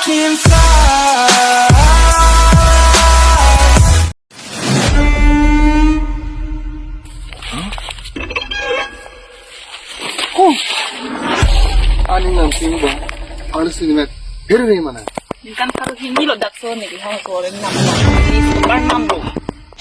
me inside. Ani nam simba, alu sinimet, hirni mana? Kan karu hindi lo dakso ni di hang sore na ni super number.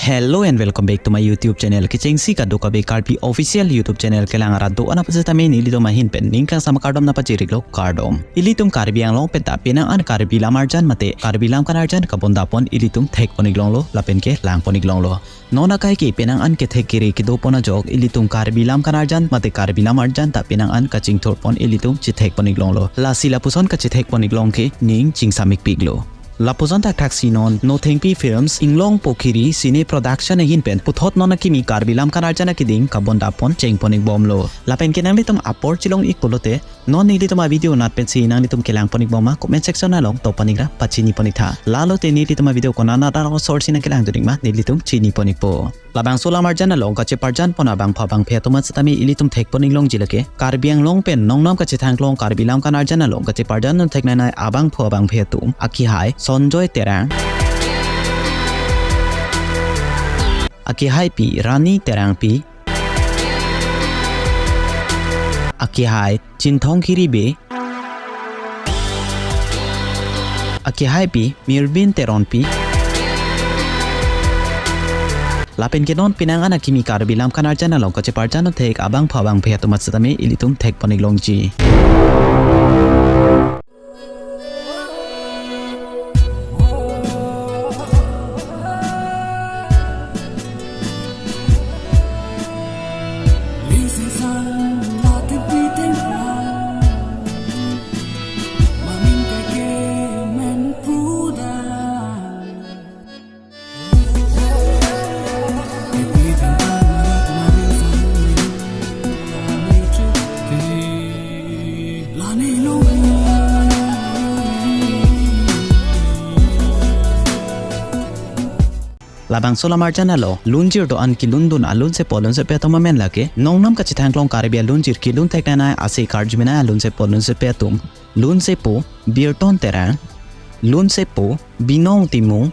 Hello and welcome back to my YouTube channel. Kicengsi ka do ka be Karpi official YouTube channel kelang arado ana pasita me ni lito mahin pen ning kang sama kardom na pajiriglo kardom. Ilitum Karbi ang long penta pinang an Karbi lamarjan mate Karbi lam kanarjan kabondapon ilitum thek poniglong lo lapen ke lang poniglong lo. Nona kai ki pinang an ke thek kiri ki do pona jog ilitum Karbi lam kanarjan mate Karbi lamarjan ta pinang an ka chingthor pon ilitum chithek poniglong lo. La sila puson ka chithek poniglong ke ning chingsamik piglo. Lapuzon tak taksinon no thengpi films inglong pokhiri cine production hinpen puthot nona kimi karbilam kanarjana kiding kabondapon chengponik bomlo lapen kinang litum apor chilong ikulote non nilitum a video nat pensi nang litum kelang ponik boma comment section na long to panigra pachini ponitha lalo te nilitum a video konana daro source na kelang during ma nilitum chini ponik po labang sola marjana long kache parjan pona bang phabang phetoma satami ilitum thek ponik long jilake karbiang long pen nongnam kache thanglong karbilam kanarjana long kache parjan non thekna na abang phobang phetum aki hai Sonjoy Terang Aki Hai Pi Rani Terang Pi Aki Hai Chintong Kiri Be Aki Hai Pi Mirbin Teron Pi Lapen kenon pinangan akimi karbilam kanarjana long kache parjano thek abang phabang phetumat satame ilitum thek poniglong ji Labang sola marjana lo lunjir do an ki lundun alun se polun se petoma men lake nongnam ka chithanglong karibia lunjir ki lun tekna ase karjmina alun se polun se petum lun se po birton terang lun se po binong timung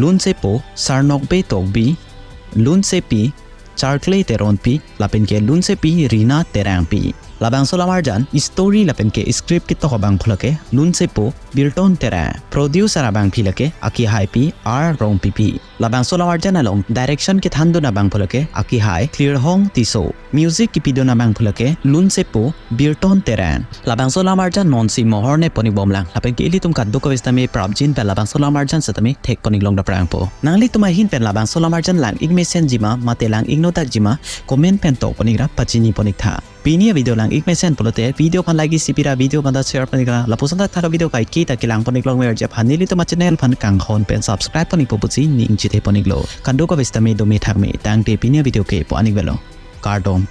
lun se po sarnok be tokbi lun se pi charkley teron pi lapen ke lun se pi rina terang pi labang sola marjan story lapen ke script ki tokabang phulake lun se po birton terang producer abang philake aki hai pi r rong pp labang sola marjan along direction ki thandu na bang phulake aki hai clear hong tiso music ki pido na bang phulake lun se po birton terang labang sola marjan non si mohor ne poni bomlang lapen ke ilitum kaddo ko istame prabjin pe labang sola marjan satame thek poni long da prang po nangli tuma hin pen labang sola marjan lang igmesen jima matelang ignotak jima comment pen to poni gra pachini poni tha Pinia video lang ikmesen polote video kan lagi sipira video banda share panikra lapusan tak tharo video kai kita kilang poniklong mer jep hanili to channel phan kang hon pen subscribe ponik popuchi ning chite poniklo kando ko bestame do me thakme tang te pinia video ke po anik velo cardom